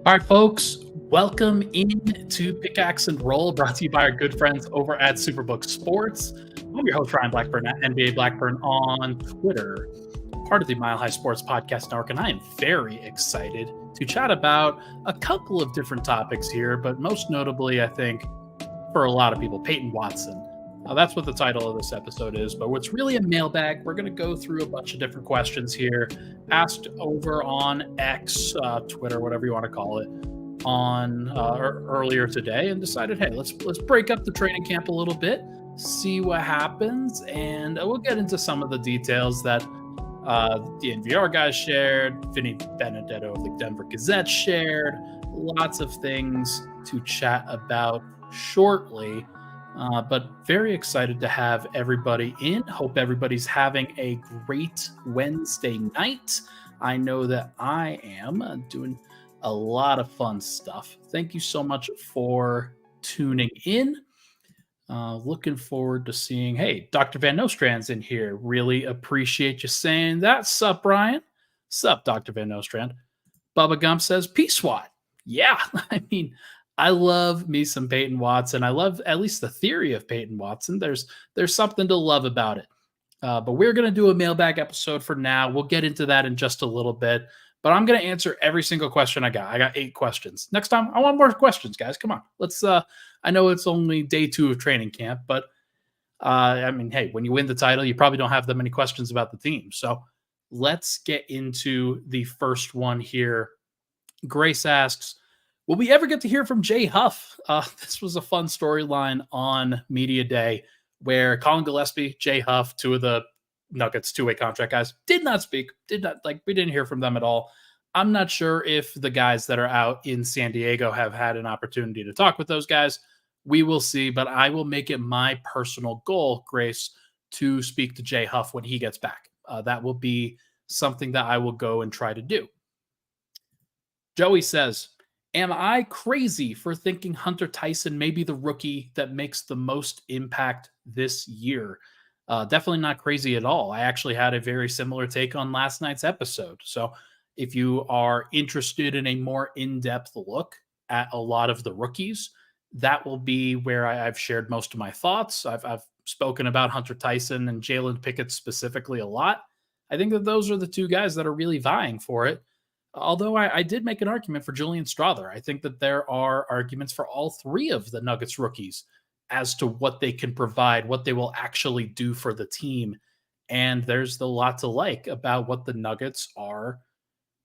All right, folks, welcome into Pickaxe and Roll, brought to you by our good friends over at Superbook Sports. I'm your host, Ryan Blackburn at NBA Blackburn on Twitter, part of the Mile High Sports Podcast Network, and I am very excited to chat about a couple of different topics here, but most notably, I think, for a lot of people, Peyton Watson. That's what the title of this episode is, but what's really a mailbag. We're going to go through a bunch of different questions here, asked over on X, Twitter, whatever you want to call it, on earlier today, and decided, hey, let's break up the training camp a little bit, see what happens, and we'll get into some of the details that the NVR guys shared, Vinny Benedetto of the Denver Gazette shared, lots of things to chat about shortly. But very excited to have everybody in. Hope everybody's having a great Wednesday night. I know that I am doing a lot of fun stuff. Thank you so much for tuning in. Looking forward to seeing, hey, Dr. Van Nostrand's in here. Really appreciate you saying that. Sup, Brian? Sup, Dr. Van Nostrand? Bubba Gump says, peace, SWAT. Yeah, I mean, I love me some Peyton Watson. I love at least the theory of Peyton Watson. There's something to love about it. But we're going to do a mailbag episode for now. We'll get into that in just a little bit. But I'm going to answer every single question I got. I got 8 questions. Next time, I want more questions, guys. Come on. Let's. I know it's only day 2 of training camp, but I mean, hey, when you win the title, you probably don't have that many questions about the team. So let's get into the first one here. Grace asks, will we ever get to hear from Jay Huff? This was a fun storyline on Media Day where Colin Gillespie, Jay Huff, 2 of the Nuggets 2-way contract guys, did not speak. We didn't hear from them at all. I'm not sure if the guys that are out in San Diego have had an opportunity to talk with those guys. We will see, but I will make it my personal goal, Grace, to speak to Jay Huff when he gets back. That will be something that I will go and try to do. Joey says, am I crazy for thinking Hunter Tyson may be the rookie that makes the most impact this year? Definitely not crazy at all. I actually had a very similar take on last night's episode. So if you are interested in a more in-depth look at a lot of the rookies, that will be where I've shared most of my thoughts. I've spoken about Hunter Tyson and Jalen Pickett specifically a lot. I think that those are the 2 guys that are really vying for it. Although I did make an argument for Julian Strawther. I think that there are arguments for all 3 of the Nuggets rookies as to what they can provide, what they will actually do for the team. And there's a lot to like about what the Nuggets are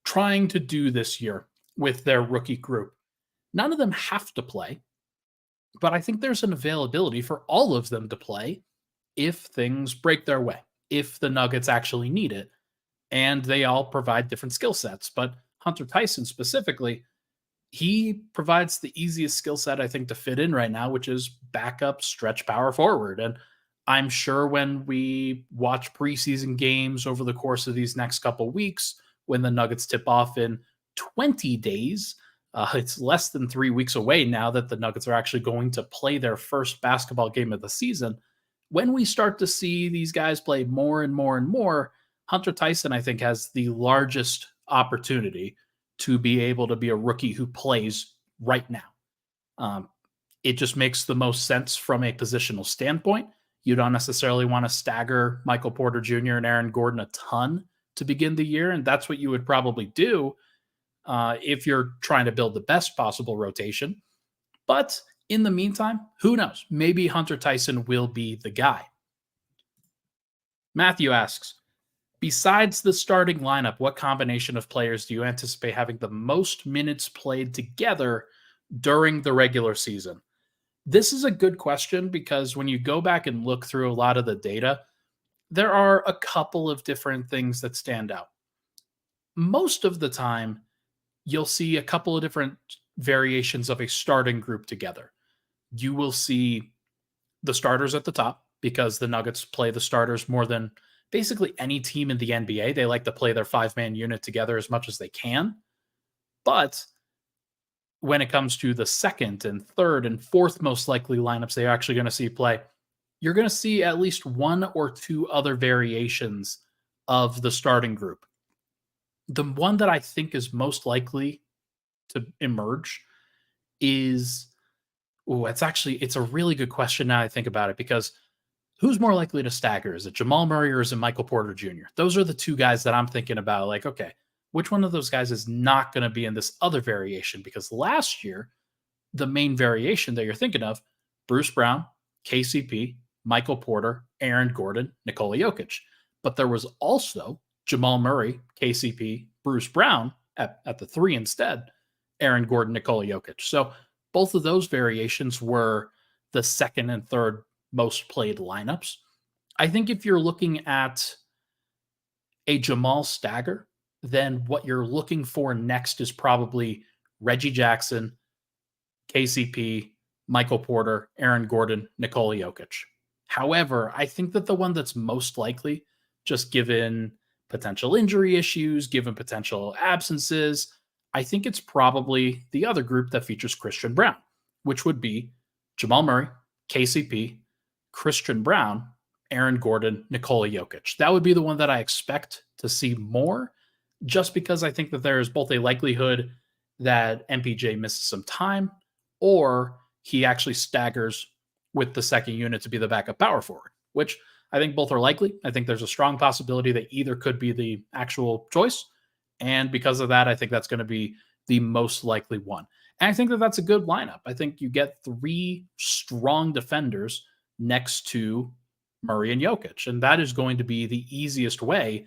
trying to do this year with their rookie group. None of them have to play, but I think there's an availability for all of them to play if things break their way, if the Nuggets actually need it. And they all provide different skill sets. But Hunter Tyson specifically, he provides the easiest skill set, I think, to fit in right now, which is backup stretch power forward. And I'm sure when we watch preseason games over the course of these next couple weeks, when the Nuggets tip off in 20 days, it's less than 3 weeks away now that the Nuggets are actually going to play their first basketball game of the season. When we start to see these guys play more and more and more, Hunter Tyson, I think, has the largest opportunity to be able to be a rookie who plays right now. It just makes the most sense from a positional standpoint. You don't necessarily want to stagger Michael Porter Jr. and Aaron Gordon a ton to begin the year, and that's what you would probably do if you're trying to build the best possible rotation. But in the meantime, who knows? Maybe Hunter Tyson will be the guy. Matthew asks, besides the starting lineup, what combination of players do you anticipate having the most minutes played together during the regular season? This is a good question because when you go back and look through a lot of the data, there are a couple of different things that stand out. Most of the time, you'll see a couple of different variations of a starting group together. You will see the starters at the top because the Nuggets play the starters more than basically any team in the NBA. They like to play their 5-man unit together as much as they can. But when it comes to the second and third and fourth most likely lineups they're actually going to see play, you're going to see at least 1 or 2 other variations of the starting group. The one that I think is most likely to emerge is it's a really good question now I think about it because who's more likely to stagger? Is it Jamal Murray or is it Michael Porter Jr.? Those are the two guys that I'm thinking about. Like, okay, which one of those guys is not going to be in this other variation? Because last year, the main variation that you're thinking of, Bruce Brown, KCP, Michael Porter, Aaron Gordon, Nikola Jokic. But there was also Jamal Murray, KCP, Bruce Brown at the three instead, Aaron Gordon, Nikola Jokic. So both of those variations were the second and third most played lineups. I think if you're looking at a Jamal stagger, then what you're looking for next is probably Reggie Jackson, KCP, Michael Porter, Aaron Gordon, Nikola Jokic. However, I think that the one that's most likely, just given potential injury issues, given potential absences, I think it's probably the other group that features Christian Brown, which would be Jamal Murray, KCP, Christian Brown, Aaron Gordon, Nikola Jokic. That would be the one that I expect to see more, just because I think that there is both a likelihood that MPJ misses some time or he actually staggers with the second unit to be the backup power forward, which I think both are likely. I think there's a strong possibility that either could be the actual choice. And because of that, I think that's going to be the most likely one. And I think that that's a good lineup. I think you get three strong defenders next to Murray and Jokic. And that is going to be the easiest way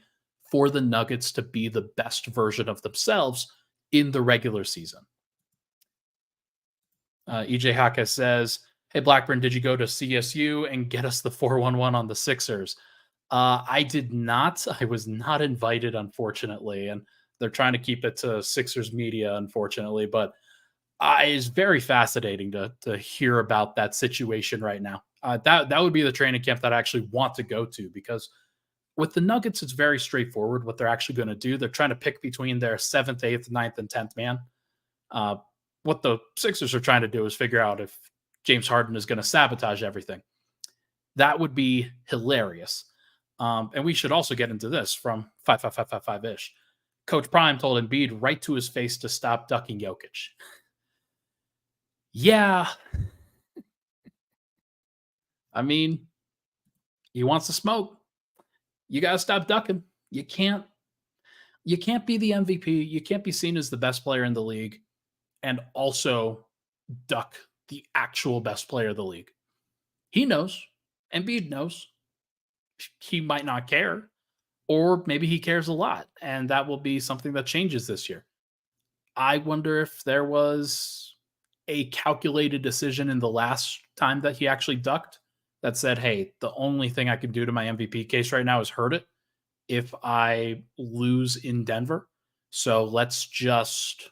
for the Nuggets to be the best version of themselves in the regular season. EJ Haka says, hey, Blackburn, did you go to CSU and get us the 411 on the Sixers? I did not. I was not invited, unfortunately. And they're trying to keep it to Sixers media, unfortunately. But it's very fascinating to hear about that situation right now. That would be the training camp that I actually want to go to, because with the Nuggets, it's very straightforward what they're actually going to do. They're trying to pick between their 7th, 8th, 9th, and 10th man. What the Sixers are trying to do is figure out if James Harden is going to sabotage everything. That would be hilarious. And we should also get into this from 55555-ish. Coach Prime told Embiid right to his face to stop ducking Jokic. Yeah. I mean, he wants to smoke. You got to stop ducking. You can't be the MVP. You can't be seen as the best player in the league and also duck the actual best player of the league. He knows. Embiid knows. He might not care, or maybe he cares a lot, and that will be something that changes this year. I wonder if there was a calculated decision in the last time that he actually ducked that said, hey, the only thing I can do to my MVP case right now is hurt it if I lose in Denver. So let's just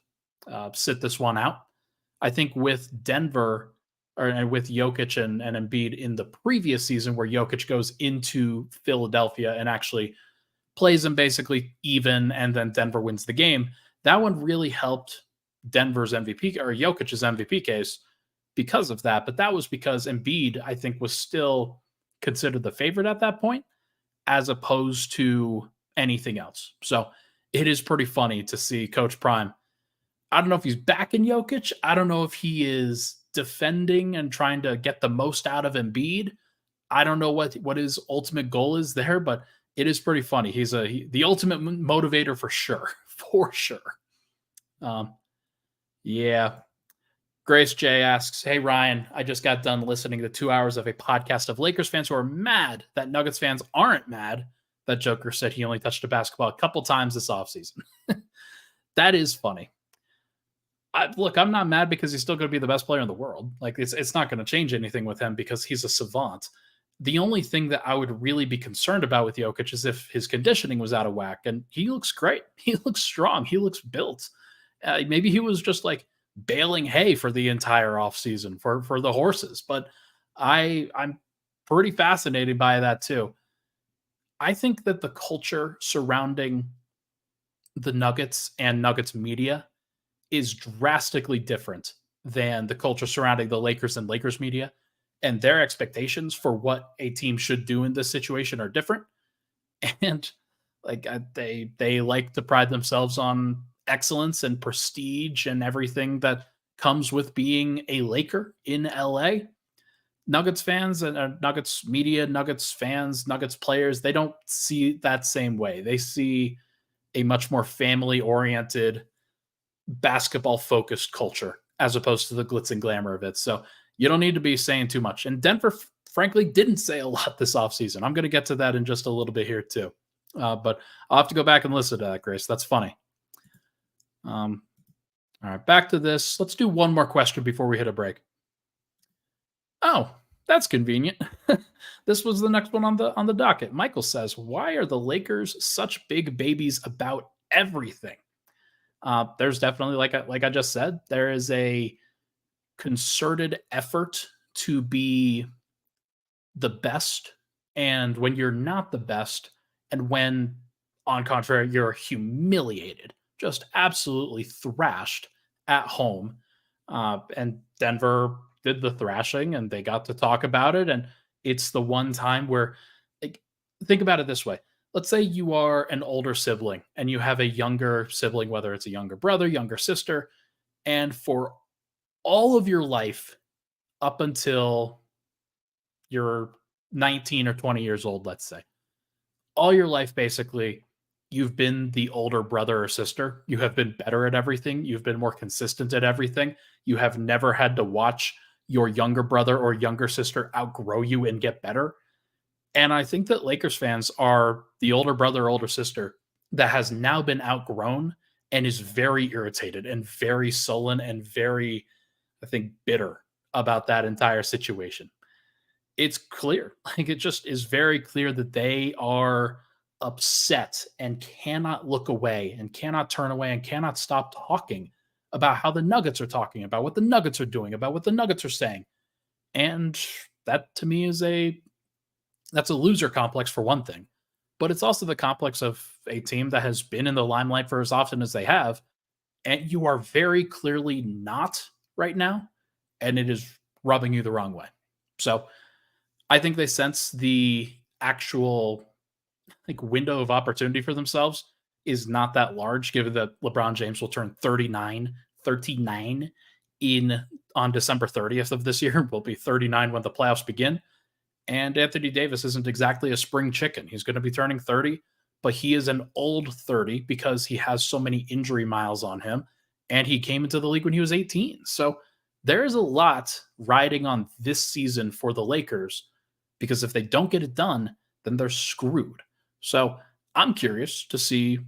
sit this one out. I think with Denver and with Jokic and Embiid in the previous season, where Jokic goes into Philadelphia and actually plays them basically even, and then Denver wins the game, that one really helped Denver's MVP or Jokic's MVP case because of that. But that was because Embiid, I think, was still considered the favorite at that point, as opposed to anything else. So it is pretty funny to see Coach Prime. I don't know if he's backing Jokic. I don't know if he is defending and trying to get the most out of Embiid. I don't know what his ultimate goal is there, but it is pretty funny. He's the ultimate motivator for sure, for sure. Yeah. Grace J asks, hey, Ryan, I just got done listening to 2 hours of a podcast of Lakers fans who are mad that Nuggets fans aren't mad that Joker said he only touched a basketball a couple times this offseason. That is funny. Look, I'm not mad because he's still going to be the best player in the world. Like, it's not going to change anything with him because he's a savant. The only thing that I would really be concerned about with Jokic is if his conditioning was out of whack, and he looks great. He looks strong. He looks built. Maybe he was just like baling hay for the entire offseason for the horses, but I'm pretty fascinated by that too. I think that the culture surrounding the Nuggets and Nuggets media is drastically different than the culture surrounding the Lakers and Lakers media, and their expectations for what a team should do in this situation are different. And like they like to pride themselves on excellence and prestige and everything that comes with being a Laker in LA. Nuggets fans and Nuggets media, Nuggets fans, Nuggets players, they don't see that same way. They see a much more family oriented, basketball focused culture as opposed to the glitz and glamour of it. So you don't need to be saying too much. And Denver, frankly, didn't say a lot this offseason. I'm going to get to that in just a little bit here, too. But I'll have to go back and listen to that, Grace. That's funny. All right, back to this. Let's do one more question before we hit a break. Oh, that's convenient. This was the next one on the docket. Michael says, "Why are the Lakers such big babies about everything?" There's definitely, like I just said, there is a concerted effort to be the best, and when you're not the best, and when, on contrary, you're humiliated, just absolutely thrashed at home. And Denver did the thrashing, and they got to talk about it. And it's the one time where, like, think about it this way. Let's say you are an older sibling and you have a younger sibling, whether it's a younger brother, younger sister, and for all of your life, up until you're 19 or 20 years old, let's say, all your life, basically, you've been the older brother or sister. You have been better at everything. You've been more consistent at everything. You have never had to watch your younger brother or younger sister outgrow you and get better. And I think that Lakers fans are the older brother or older sister that has now been outgrown and is very irritated and very sullen and very, I think, bitter about that entire situation. It's clear. Like, it just is very clear that they are upset and cannot look away and cannot turn away and cannot stop talking about how the Nuggets are talking about what the Nuggets are doing, about what the Nuggets are saying. And that, to me, is that's a loser complex for one thing, but it's also the complex of a team that has been in the limelight for as often as they have, and you are very clearly not right now, and it is rubbing you the wrong way. So I think they sense the actual, like, window of opportunity for themselves is not that large, given that LeBron James will turn 39 in on December 30th of this year. Will be 39 when the playoffs begin. And Anthony Davis isn't exactly a spring chicken. He's going to be turning 30, but he is an old 30 because he has so many injury miles on him. And he came into the league when he was 18. So there's a lot riding on this season for the Lakers, because if they don't get it done, then they're screwed. So I'm curious to see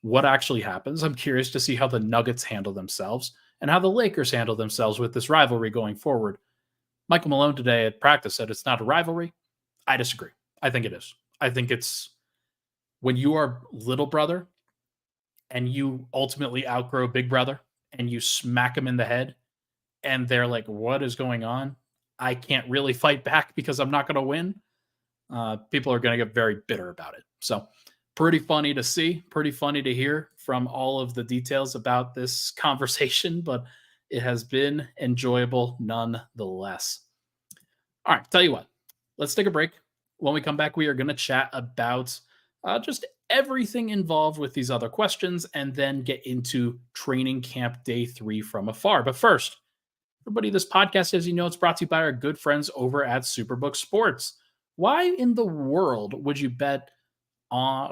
what actually happens. I'm curious to see how the Nuggets handle themselves and how the Lakers handle themselves with this rivalry going forward. Michael Malone today at practice said it's not a rivalry. I disagree. I think it is. I think it's when you are little brother and you ultimately outgrow big brother and you smack them in the head and they're like, what is going on? I can't really fight back because I'm not going to win. People are going to get very bitter about it. So pretty funny to see, pretty funny to hear from all of the details about this conversation, but it has been enjoyable nonetheless. All right, tell you what, let's take a break. When we come back, we are going to chat about just everything involved with these other questions and then get into training camp day 3 from afar. But first, everybody, this podcast, as you know, it's brought to you by our good friends over at Superbook Sports. Why in the world would you bet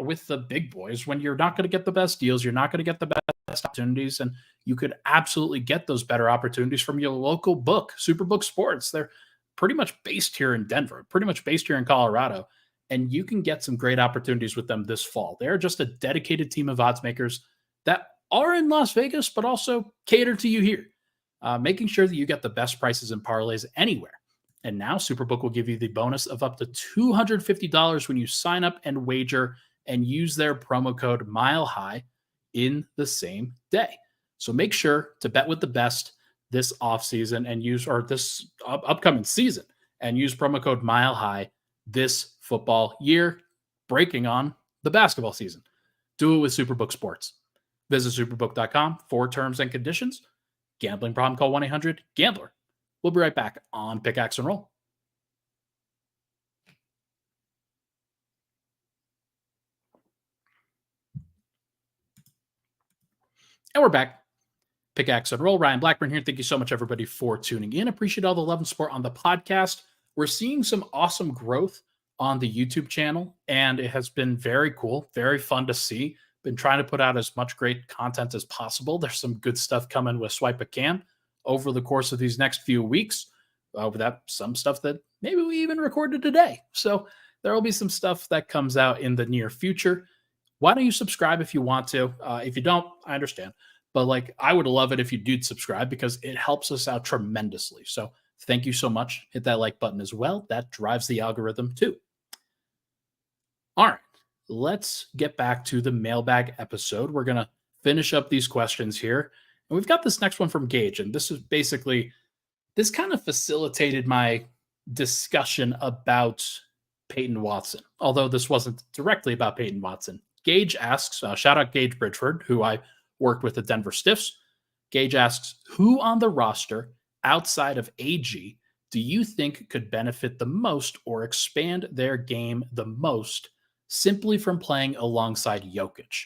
with the big boys when you're not going to get the best deals, you're not going to get the best opportunities, and you could absolutely get those better opportunities from your local book, Superbook Sports? They're pretty much based here in Denver, pretty much based here in Colorado, and you can get some great opportunities with them this fall. They're just a dedicated team of odds makers that are in Las Vegas, but also cater to you here, making sure that you get the best prices and parlays anywhere. And now Superbook will give you the bonus of up to $250 when you sign up and wager and use their promo code MILEHIGH in the same day. So make sure to bet with the best this offseason and use, or this upcoming season, and use promo code MILEHIGh this football year, breaking on the basketball season. Do it with Superbook Sports. Visit superbook.com for terms and conditions. Gambling problem, call 1-800-GAMBLER. We'll be right back on Pickaxe and Roll. And we're back. Pickaxe and Roll. Ryan Blackburn here. Thank you so much, everybody, for tuning in. Appreciate all the love and support on the podcast. We're seeing some awesome growth on the YouTube channel, and it has been very cool, very fun to see. Been trying to put out as much great content as possible. There's some good stuff coming with Swipe a Cam over the course of these next few weeks. That some stuff that maybe we even recorded today. So there will be some stuff that comes out in the near future. Why don't you subscribe if you want to? If you don't, I understand. But I would love it if you did subscribe because it helps us out tremendously. So thank you so much. Hit that like button as well. That drives the algorithm too. All right, let's get back to the mailbag episode. We're going to finish up these questions here. And we've got this next one from Gage. And this kind of facilitated my discussion about Peyton Watson, although this wasn't directly about Peyton Watson. Gage asks, shout out Gage Bridgeford, who I worked with the Denver Stiffs. Gage asks, who on the roster outside of AG do you think could benefit the most or expand their game the most simply from playing alongside Jokic?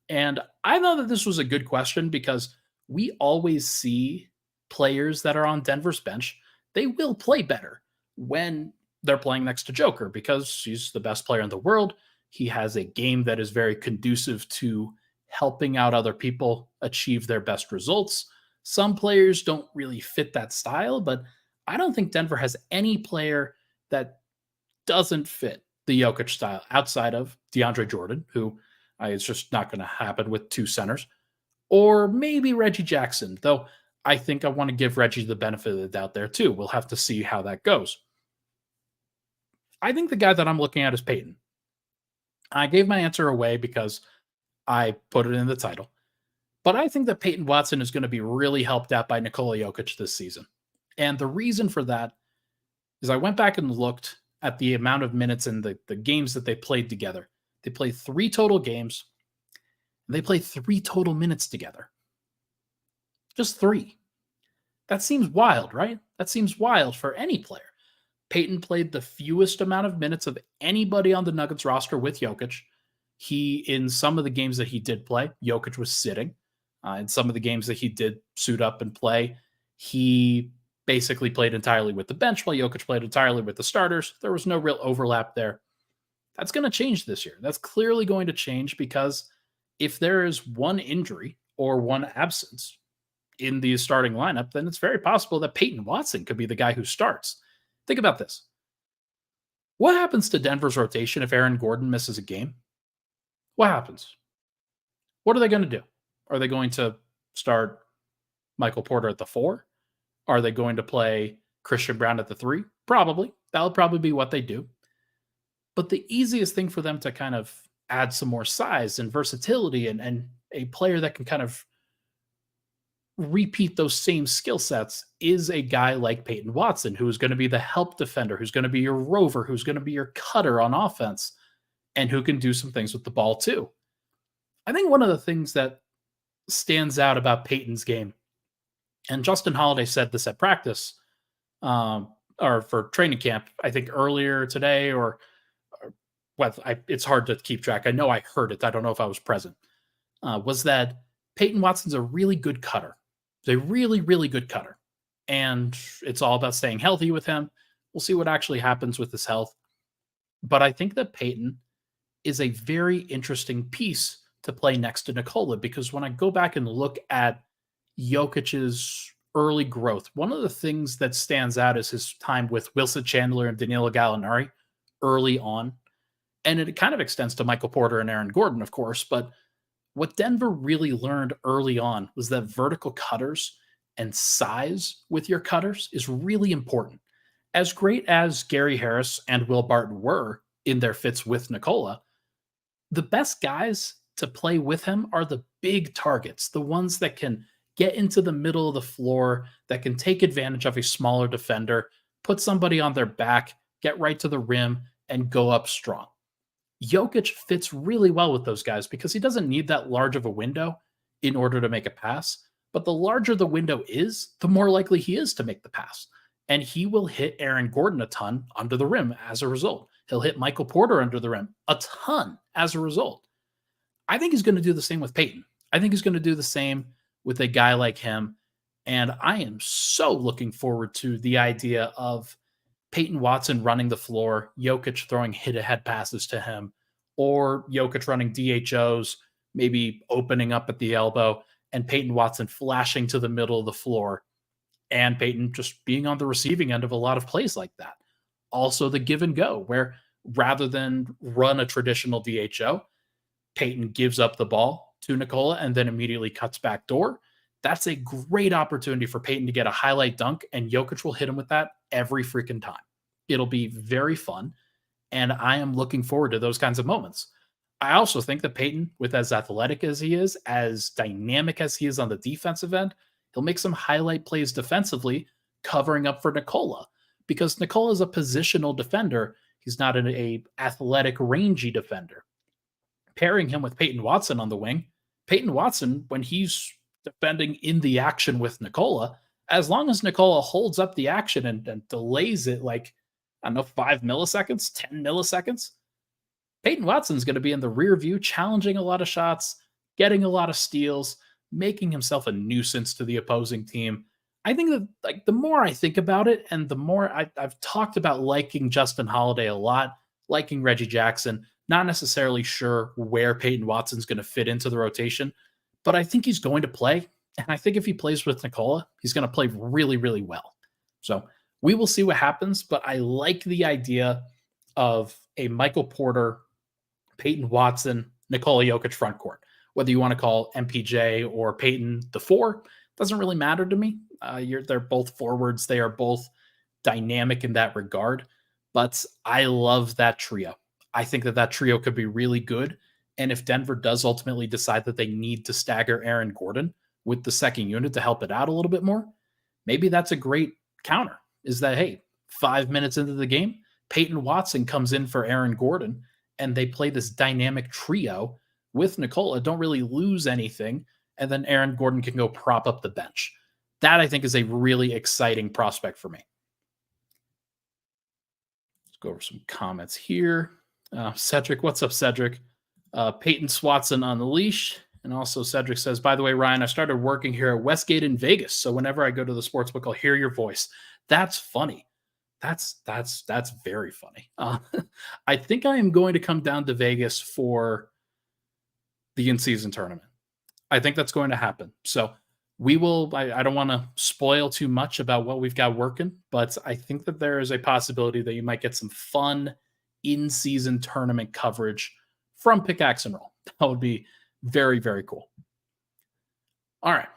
And I thought that this was a good question because we always see players that are on Denver's bench, they will play better when they're playing next to Joker because he's the best player in the world. He has a game that is very conducive to helping out other people achieve their best results. Some players don't really fit that style, but I don't think Denver has any player that doesn't fit the Jokic style outside of DeAndre Jordan, who it's just not going to happen with two centers, or maybe Reggie Jackson, though I think I want to give Reggie the benefit of the doubt there too. We'll have to see how that goes. I think the guy that I'm looking at is Peyton. I gave my answer away because I put it in the title. But I think that Peyton Watson is going to be really helped out by Nikola Jokic this season. And the reason for that is I went back and looked at the amount of minutes in the games that they played together. They played 3 total games. They played 3 total minutes together. Just 3. That seems wild, right? That seems wild for any player. Peyton played the fewest amount of minutes of anybody on the Nuggets roster with Jokic. In some of the games that he did play, Jokic was sitting. In some of the games that he did suit up and play, he basically played entirely with the bench while Jokic played entirely with the starters. There was no real overlap there. That's going to change this year. That's clearly going to change because if there is one injury or one absence in the starting lineup, then it's very possible that Peyton Watson could be the guy who starts. Think about this. What happens to Denver's rotation if Aaron Gordon misses a game? What happens? What are they going to do? Are they going to start Michael Porter at the 4? Are they going to play Christian Brown at the 3? Probably. That'll probably be what they do. But the easiest thing for them to kind of add some more size and versatility and a player that can kind of repeat those same skill sets is a guy like Peyton Watson, who is going to be the help defender, who's going to be your rover, who's going to be your cutter on offense, and who can do some things with the ball too. I think one of the things that stands out about Peyton's game, and Justin Holiday said this at practice, or for training camp, I think earlier today, it's hard to keep track. I know I heard it. I don't know if I was present. Was that Peyton Watson's a really good cutter. He's a really, really good cutter. And it's all about staying healthy with him. We'll see what actually happens with his health. But I think that Peyton is a very interesting piece to play next to Nikola, because when I go back and look at Jokic's early growth, one of the things that stands out is his time with Wilson Chandler and Danilo Gallinari early on. And it kind of extends to Michael Porter and Aaron Gordon, of course. But what Denver really learned early on was that vertical cutters and size with your cutters is really important. As great as Gary Harris and Will Barton were in their fits with Nikola, the best guys to play with him are the big targets, the ones that can get into the middle of the floor, that can take advantage of a smaller defender, put somebody on their back, get right to the rim, and go up strong. Jokic fits really well with those guys because he doesn't need that large of a window in order to make a pass. But the larger the window is, the more likely he is to make the pass. And he will hit Aaron Gordon a ton under the rim as a result. He'll hit Michael Porter under the rim a ton as a result. I think he's going to do the same with Peyton. I think he's going to do the same with a guy like him. And I am so looking forward to the idea of Peyton Watson running the floor, Jokic throwing hit ahead passes to him, or Jokic running DHOs, maybe opening up at the elbow, and Peyton Watson flashing to the middle of the floor, and Peyton just being on the receiving end of a lot of plays like that. Also, the give and go, where rather than run a traditional DHO, Peyton gives up the ball to Nikola and then immediately cuts back door. That's a great opportunity for Peyton to get a highlight dunk, and Jokic will hit him with that every freaking time. It'll be very fun, and I am looking forward to those kinds of moments. I also think that Peyton, with as athletic as he is, as dynamic as he is on the defensive end, he'll make some highlight plays defensively, covering up for Nikola, because Nikola is a positional defender. He's not a athletic, rangy defender. Pairing him with Peyton Watson on the wing, Peyton Watson, when he's defending in the action with Nikola, as long as Nikola holds up the action and delays it like, I don't know, 5 milliseconds, 10 milliseconds, Peyton Watson's going to be in the rear view, challenging a lot of shots, getting a lot of steals, making himself a nuisance to the opposing team. I think that like the more I think about it, and the more I've talked about liking Justin Holiday a lot, liking Reggie Jackson, not necessarily sure where Peyton Watson's going to fit into the rotation, but I think he's going to play. And I think if he plays with Nikola, he's going to play really, really well. So we will see what happens, but I like the idea of a Michael Porter, Peyton Watson, Nikola Jokic front court. Whether you want to call MPJ or Peyton the four, doesn't really matter to me. They're both forwards. They are both dynamic in that regard. But I love that trio. I think that trio could be really good. And if Denver does ultimately decide that they need to stagger Aaron Gordon with the second unit to help it out a little bit more, maybe that's a great counter. Is that, hey, 5 minutes into the game, Peyton Watson comes in for Aaron Gordon, and they play this dynamic trio with Nikola, don't really lose anything, and then Aaron Gordon can go prop up the bench. That, I think, is a really exciting prospect for me. Let's go over some comments here. Cedric, what's up, Cedric? Peyton Watson on the leash. And also Cedric says, by the way, Ryan, I started working here at Westgate in Vegas. So whenever I go to the sportsbook, I'll hear your voice. That's funny. That's very funny. I think I am going to come down to Vegas for the in-season tournament. I think that's going to happen. So we will, I don't want to spoil too much about what we've got working, but I think that there is a possibility that you might get some fun in-season tournament coverage from Pickaxe and Roll. That would be very, very cool. All right.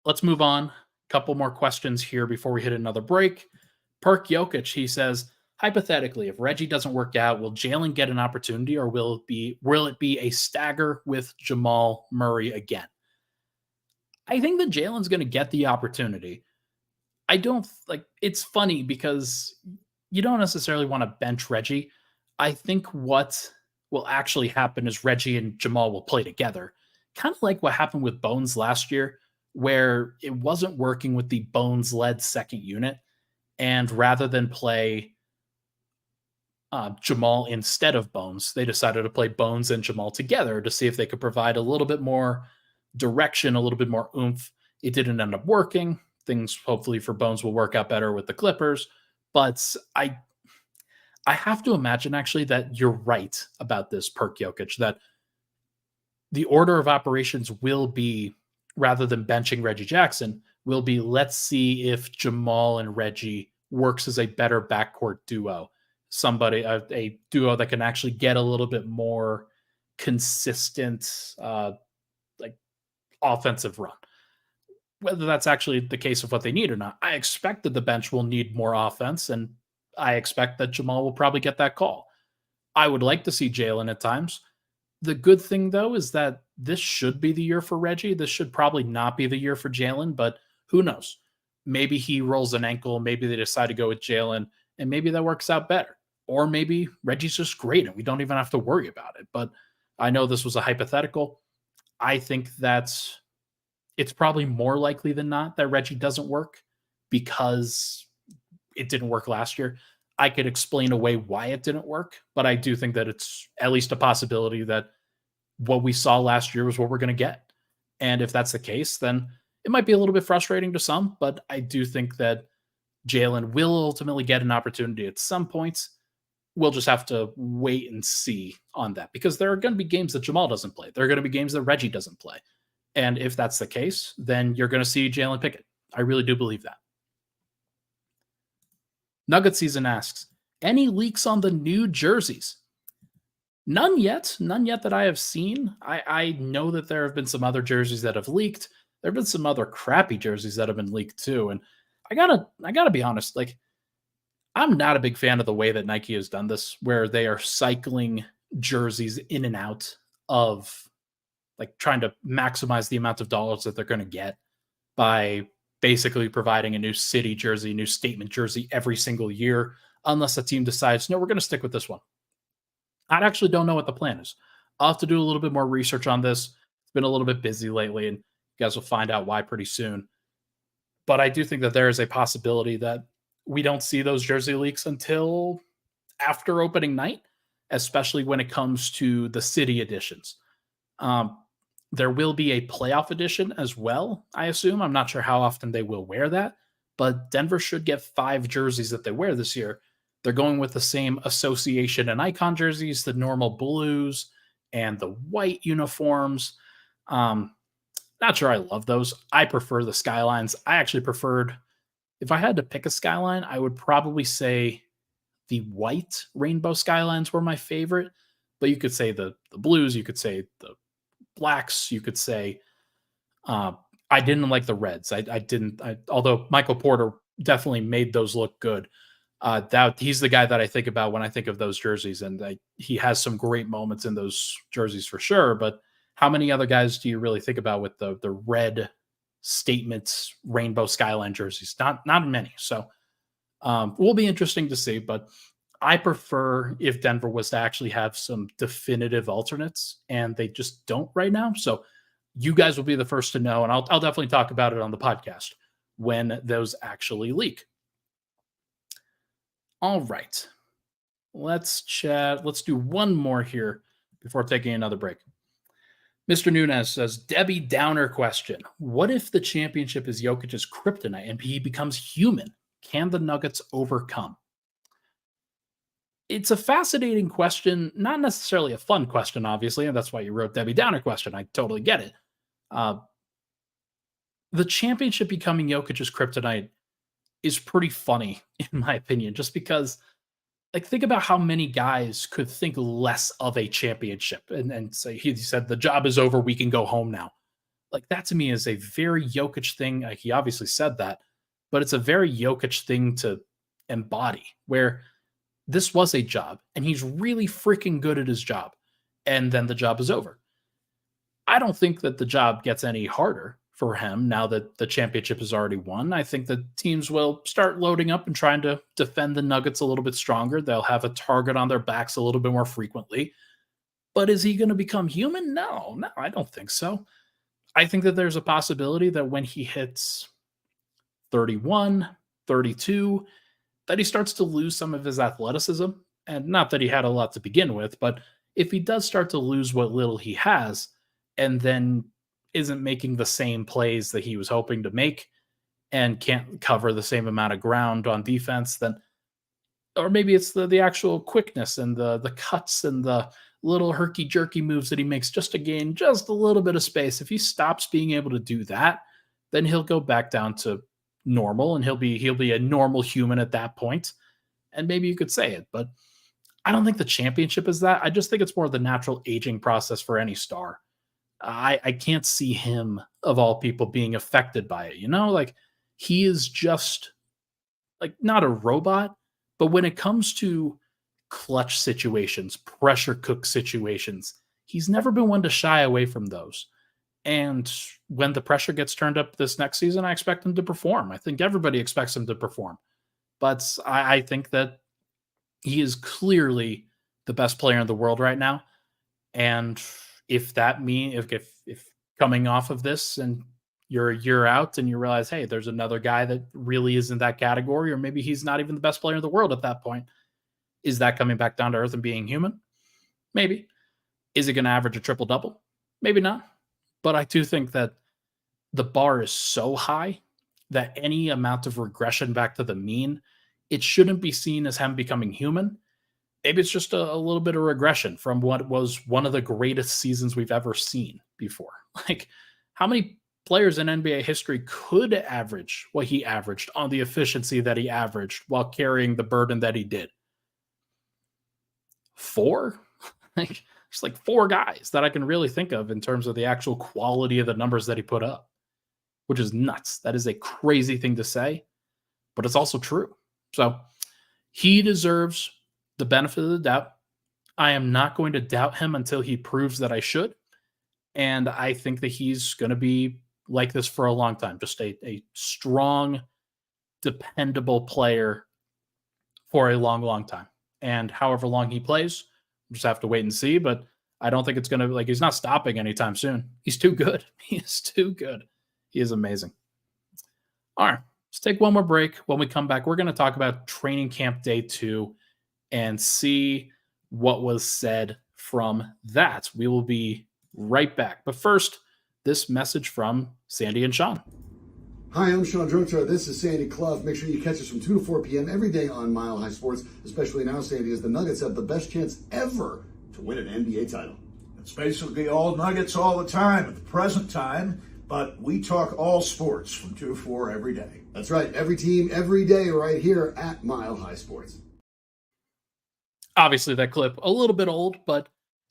Let's move on. A couple more questions here before we hit another break. Perk Jokic, he says, hypothetically, if Reggie doesn't work out, will Jalen get an opportunity, or will it be a stagger with Jamal Murray again? I think that Jalen's going to get the opportunity. I don't like, it's funny because you don't necessarily want to bench Reggie. I think what will actually happen is Reggie and Jamal will play together. Kind of like what happened with Bones last year, where it wasn't working with the Bones-led second unit. And rather than play Jamal instead of Bones, they decided to play Bones and Jamal together to see if they could provide a little bit more direction, a little bit more oomph. It didn't end up working. Things hopefully for Bones will work out better with the Clippers. But I have to imagine actually that you're right about this, Perk Jokic, that the order of operations will be, rather than benching Reggie Jackson, will be, let's see if Jamal and Reggie works as a better backcourt duo. Somebody, a duo that can actually get a little bit more consistent, like offensive run. Whether that's actually the case of what they need or not, I expect that the bench will need more offense, and I expect that Jamal will probably get that call. I would like to see Jalen at times. The good thing, though, is that this should be the year for Reggie. This should probably not be the year for Jalen, but who knows? Maybe he rolls an ankle. Maybe they decide to go with Jalen, and maybe that works out better. Or maybe Reggie's just great, and we don't even have to worry about it. But I know this was a hypothetical. I think that it's probably more likely than not that Reggie doesn't work because it didn't work last year. I could explain away why it didn't work, but I do think that it's at least a possibility that what we saw last year was what we're going to get. And if that's the case, then it might be a little bit frustrating to some, but I do think that Jalen will ultimately get an opportunity at some point. We'll just have to wait and see on that because there are going to be games that Jamal doesn't play. There are going to be games that Reggie doesn't play. And if that's the case, then you're going to see Jalen Pickett. I really do believe that. Nugget Season asks, any leaks on the new jerseys? None yet. None yet that I have seen. I know that there have been some other jerseys that have leaked. There have been some other crappy jerseys that have been leaked too. And I gotta be honest, like I'm not a big fan of the way that Nike has done this, where they are cycling jerseys in and out of like trying to maximize the amount of dollars that they're going to get by basically providing a new city jersey, new statement jersey every single year, unless a team decides, no, we're going to stick with this one. I actually don't know what the plan is. I'll have to do a little bit more research on this. It's been a little bit busy lately, and you guys will find out why pretty soon. But I do think that there is a possibility that we don't see those jersey leaks until after opening night, especially when it comes to the city editions. There will be a playoff edition as well, I assume. I'm not sure how often they will wear that, but Denver should get 5 jerseys that they wear this year. They're going with the same association and icon jerseys, the normal blues and the white uniforms. Not sure I love those. I prefer the skylines. I actually preferred, if I had to pick a skyline, I would probably say the white rainbow skylines were my favorite. But you could say the blues, you could say the blacks, you could say I didn't like the reds. Although Michael Porter definitely made those look good. That he's the guy that I think about when I think of those jerseys, and he has some great moments in those jerseys for sure. But how many other guys do you really think about with the red statements rainbow skyline jerseys? Not many. So will be interesting to see. But I prefer if Denver was to actually have some definitive alternates, and they just don't right now. So you guys will be the first to know, and I'll definitely talk about it on the podcast when those actually leak. All right. Let's chat. Let's do one more here before taking another break. Mr. Nunez says, Debbie Downer question. What if the championship is Jokic's kryptonite and he becomes human? Can the Nuggets overcome? It's a fascinating question, not necessarily a fun question, obviously, and that's why you wrote Debbie Downer question. I totally get it. The championship becoming Jokic's kryptonite is pretty funny, in my opinion, just because, like, think about how many guys could think less of a championship and say, he said, the job is over, we can go home now. Like, that to me is a very Jokic thing. Like, he obviously said that, but it's a very Jokic thing to embody, where this was a job, and he's really freaking good at his job, and then the job is over. I don't think that the job gets any harder for him now that the championship is already won. I think that teams will start loading up and trying to defend the Nuggets a little bit stronger. They'll have a target on their backs a little bit more frequently. But is he going to become human? No, I don't think so. I think that there's a possibility that when he hits 31, 32, that he starts to lose some of his athleticism. And not that he had a lot to begin with, but if he does start to lose what little he has, and then isn't making the same plays that he was hoping to make and can't cover the same amount of ground on defense, then, or maybe it's the actual quickness and the cuts and the little herky-jerky moves that he makes just to gain just a little bit of space. If he stops being able to do that, then he'll go back down to normal, and he'll be a normal human at that point. And maybe you could say it, but I don't think the championship is that. I just think it's more the natural aging process for any star. I can't see him, of all people, being affected by it. Like, he is just like not a robot, but when it comes to clutch situations, pressure cook situations, he's never been one to shy away from those. And when the pressure gets turned up this next season, I expect him to perform. I think everybody expects him to perform. But I think that he is clearly the best player in the world right now. And if that means, if coming off of this and you're a year out and you realize, hey, there's another guy that really is in that category, or maybe he's not even the best player in the world at that point, is that coming back down to earth and being human? Maybe. Is he going to average a triple double? Maybe not. But I do think that the bar is so high that any amount of regression back to the mean, it shouldn't be seen as him becoming human. Maybe it's just a little bit of regression from what was one of the greatest seasons we've ever seen before. Like, how many players in NBA history could average what he averaged on the efficiency that he averaged while carrying the burden that he did? 4? Like, there's like 4 guys that I can really think of in terms of the actual quality of the numbers that he put up, which is nuts. That is a crazy thing to say, but it's also true. So he deserves the benefit of the doubt. I am not going to doubt him until he proves that I should. And I think that he's going to be like this for a long time. Just a strong, dependable player for a long, long time. And however long he plays, we'll just have to wait and see. But I don't think it's going to, like, he's not stopping anytime soon. He's too good. He is too good. He is amazing. All right, let's take one more break. When we come back, we're going to talk about training camp day 2 and see what was said from that. We will be right back. But first, this message from Sandy and Sean. Hi, I'm Sean Drotar. This is Sandy Clough. Make sure you catch us from 2 to 4 p.m. every day on Mile High Sports, especially now, Sandy, as the Nuggets have the best chance ever to win an NBA title. It's basically all Nuggets all the time at the present time, but we talk all sports from 2 to 4 every day. That's right. Every team, every day, right here at Mile High Sports. Obviously, that clip, a little bit old, but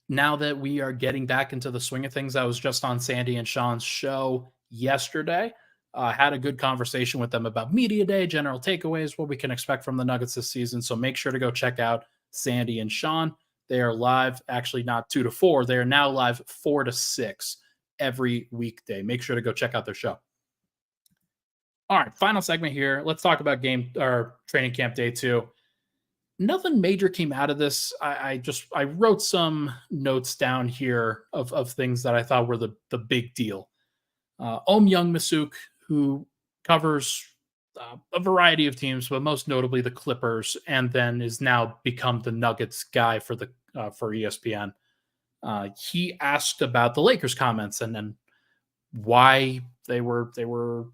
now that we are getting back into the swing of things, I was just on Sandy and Sean's show yesterday. Had a good conversation with them about media day, general takeaways, what we can expect from the Nuggets this season. So make sure to go check out Sandy and Sean. They are live, actually not 2 to 4. They are now live 4 to 6 every weekday. Make sure to go check out their show. All right, final segment here. Let's talk about training camp day 2. Nothing major came out of this. I wrote some notes down here of things that I thought were the big deal. Young Masuk, who covers a variety of teams, but most notably the Clippers, and then is now become the Nuggets guy for ESPN. He asked about the Lakers comments and then why they were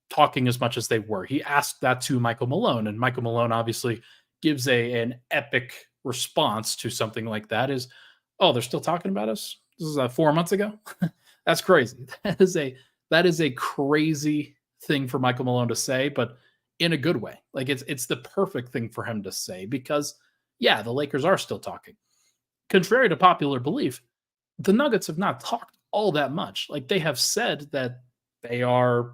talking as much as they were. He asked that to Michael Malone, and Michael Malone obviously gives an epic response to something like that. Is, oh, they're still talking about us? This is 4 months ago. That's crazy. That is a crazy thing for Michael Malone to say, but in a good way. Like, it's the perfect thing for him to say because, yeah, the Lakers are still talking. Contrary to popular belief, the Nuggets have not talked all that much. Like, they have said that they are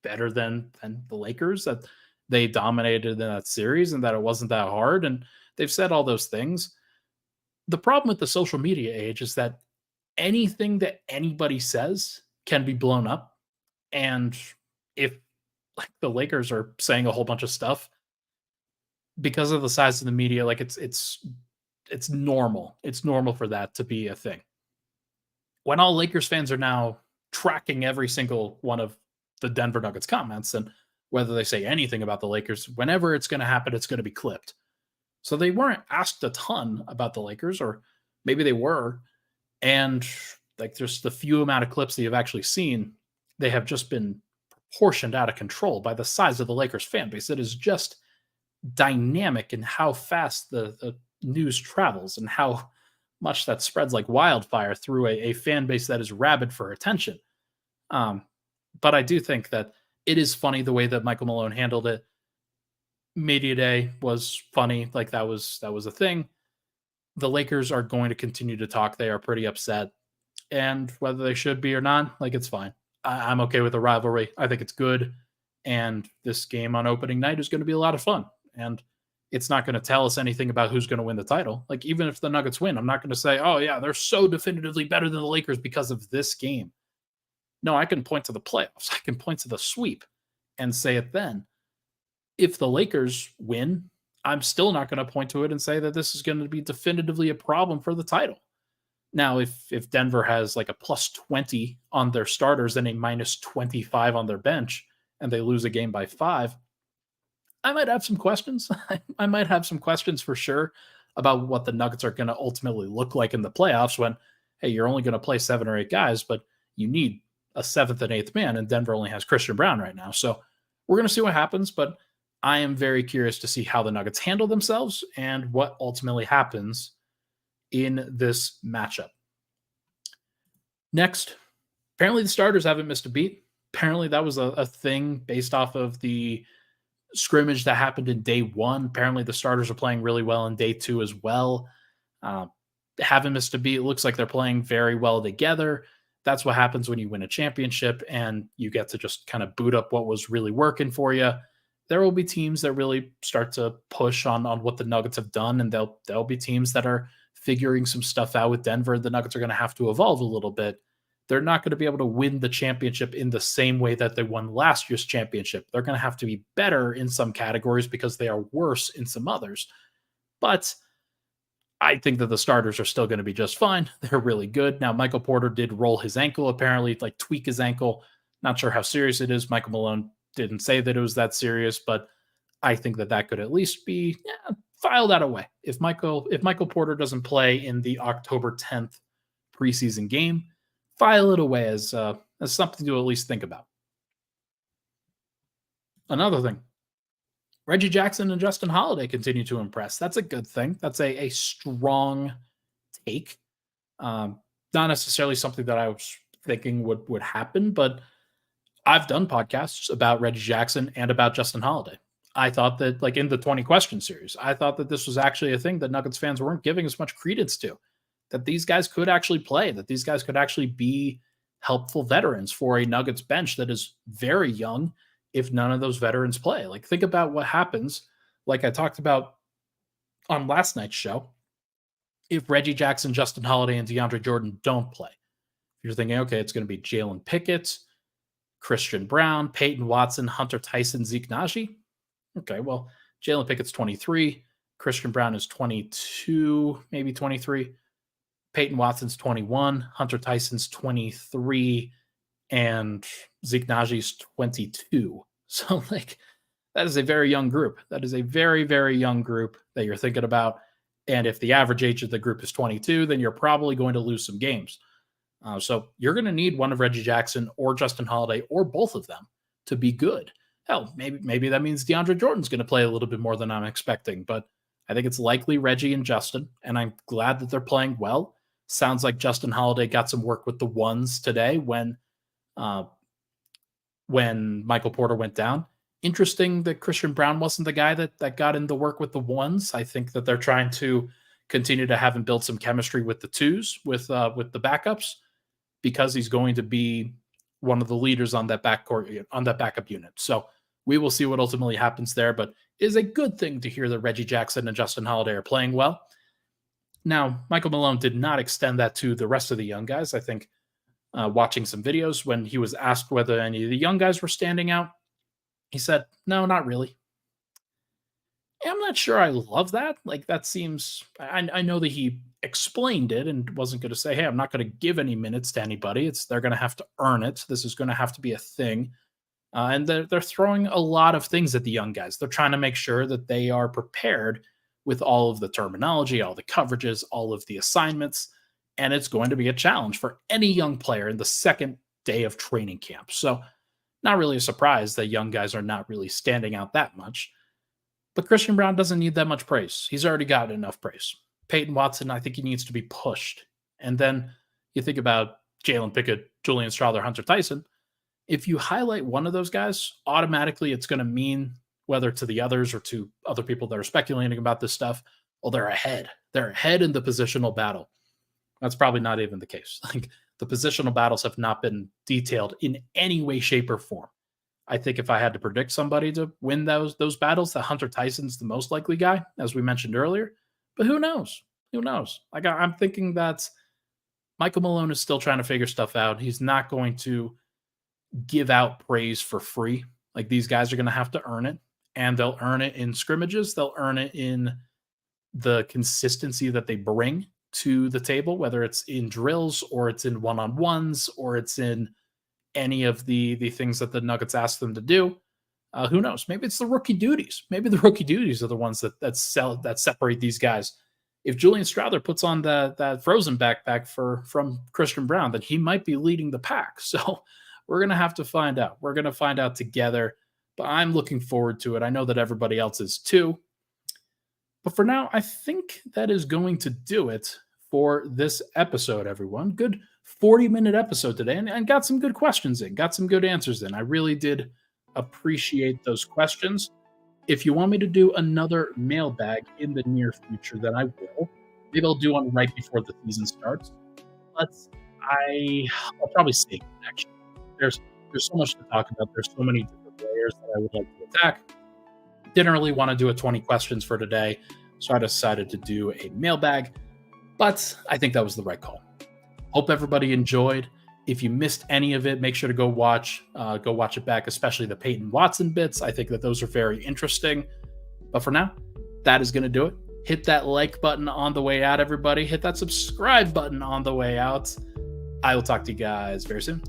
better than the Lakers, that they dominated in that series and that it wasn't that hard. And they've said all those things. The problem with the social media age is that anything that anybody says can be blown up. And if, like, the Lakers are saying a whole bunch of stuff because of the size of the media, like, it's normal. It's normal for that to be a thing. When all Lakers fans are now tracking every single one of the Denver Nuggets comments, and whether they say anything about the Lakers, whenever it's going to happen, it's going to be clipped. So they weren't asked a ton about the Lakers, or maybe they were. And, like, just the few amount of clips that you've actually seen, they have just been proportioned out of control by the size of the Lakers fan base. It is just dynamic in how fast the news travels and how much that spreads like wildfire through a fan base that is rabid for attention. But I do think that it is funny the way that Michael Malone handled it. Media day was funny. Like, that was a thing. The Lakers are going to continue to talk. They are pretty upset. And whether they should be or not, like, it's fine. I'm okay with the rivalry. I think it's good. And this game on opening night is going to be a lot of fun. And it's not going to tell us anything about who's going to win the title. Like, even if the Nuggets win, I'm not going to say, oh, yeah, they're so definitively better than the Lakers because of this game. No, I can point to the playoffs. I can point to the sweep and say it then. If the Lakers win, I'm still not going to point to it and say that this is going to be definitively a problem for the title. Now, if Denver has like a plus 20 on their starters and a minus 25 on their bench, and they lose a game by 5, I might have some questions. I might have some questions for sure about what the Nuggets are going to ultimately look like in the playoffs when, hey, you're only going to play 7 or 8 guys, but you need a 7th and 8th man, and Denver only has Christian Brown right now. So we're going to see what happens, but I am very curious to see how the Nuggets handle themselves and what ultimately happens in this matchup. Next, apparently the starters haven't missed a beat. Apparently that was a thing based off of the scrimmage that happened in day 1. Apparently the starters are playing really well in day 2 as well. Haven't missed a beat. It looks like they're playing very well together. That's what happens when you win a championship and you get to just kind of boot up what was really working for you. There will be teams that really start to push on what the Nuggets have done, and there'll be teams that are figuring some stuff out with Denver. The Nuggets are going to have to evolve a little bit. They're not going to be able to win the championship in the same way that they won last year's championship. They're going to have to be better in some categories because they are worse in some others. But I think that the starters are still going to be just fine. They're really good. Now, Michael Porter did roll his ankle, apparently, like tweak his ankle. Not sure how serious it is. Michael Malone didn't say that it was that serious, but I think that could at least be filed out of way. If Michael Porter doesn't play in the October 10th preseason game, file it away as something to at least think about. Another thing, Reggie Jackson and Justin Holiday continue to impress. That's a good thing. That's a strong take. Not necessarily something that I was thinking would happen, but I've done podcasts about Reggie Jackson and about Justin Holiday. I thought that, like in the 20 question series, I thought that this was actually a thing that Nuggets fans weren't giving as much credence to, that these guys could actually play, that these guys could actually be helpful veterans for a Nuggets bench that is very young if none of those veterans play. Like, think about what happens, like I talked about on last night's show, if Reggie Jackson, Justin Holiday, and DeAndre Jordan don't play. You're thinking, okay, it's going to be Jalen Pickett, Christian Brown, Peyton Watson, Hunter Tyson, Zeke Naji. Okay, well, Jalen Pickett's 23. Christian Brown is 22, maybe 23. Peyton Watson's 21. Hunter Tyson's 23. And Zeke Naji's 22. So, like, that is a very young group. That is a very, very young group that you're thinking about. And if the average age of the group is 22, then you're probably going to lose some games. So you're going to need one of Reggie Jackson or Justin Holiday or both of them to be good. Hell, maybe that means DeAndre Jordan's going to play a little bit more than I'm expecting, but I think it's likely Reggie and Justin, and I'm glad that they're playing well. Sounds like Justin Holiday got some work with the ones today when Michael Porter went down. Interesting that Christian Brown wasn't the guy that got in the work with the ones. I think that they're trying to continue to have him build some chemistry with the twos, with the backups, because he's going to be one of the leaders on that backcourt, on that backup unit. So we will see what ultimately happens there, but it is a good thing to hear that Reggie Jackson and Justin Holiday are playing well. Now, Michael Malone did not extend that to the rest of the young guys. I think watching some videos when he was asked whether any of the young guys were standing out, he said, no, not really. I'm not sure I love that. Like, that seems, I know that he explained it and wasn't going to say, hey, I'm not going to give any minutes to anybody. They're going to have to earn it. This is going to have to be a thing. And they're throwing a lot of things at the young guys. They're trying to make sure that they are prepared with all of the terminology, all the coverages, all of the assignments. And it's going to be a challenge for any young player in the second day of training camp. So not really a surprise that young guys are not really standing out that much. But Christian Brown doesn't need that much praise. He's already got enough praise. Peyton Watson, I think he needs to be pushed. And then you think about Jalen Pickett, Julian Strawther, Hunter Tyson. If you highlight one of those guys, automatically it's going to mean, whether to the others or to other people that are speculating about this stuff, well, they're ahead. They're ahead in the positional battle. That's probably not even the case. Like, the positional battles have not been detailed in any way, shape, or form. I think if I had to predict somebody to win those battles, that Hunter Tyson's the most likely guy, as we mentioned earlier. But who knows? Who knows? Like, I'm thinking that Michael Malone is still trying to figure stuff out. He's not going to give out praise for free. Like, these guys are going to have to earn it, and they'll earn it in scrimmages. They'll earn it in the consistency that they bring to the table, whether it's in drills or it's in one-on-ones or it's in any of the things that the Nuggets ask them to do. Who knows? Maybe it's the rookie duties. Maybe the rookie duties are the ones that separate these guys if Julian Strouder puts on that Frozen backpack from Christian Brown, then he might be leading the pack. So we're going to have to find out. We're going to find out together, but I'm looking forward to it. I know that everybody else is too. But for now, I think that is going to do it for this episode, everyone. Good 40-minute episode today, and got some good questions in, got some good answers in. I really did appreciate those questions. If you want me to do another mailbag in the near future, then I will. Maybe I'll do one right before the season starts. But I'll probably save it, actually. There's so much to talk about. There's so many different layers that I would like to attack. Didn't really want to do a 20 questions for today, so I decided to do a mailbag. But I think that was the right call. Hope everybody enjoyed. If you missed any of it, make sure to go watch it back, especially the Peyton Watson bits. I think that those are very interesting. But for now, that is going to do it. Hit that like button on the way out, everybody. Hit that subscribe button on the way out. I will talk to you guys very soon.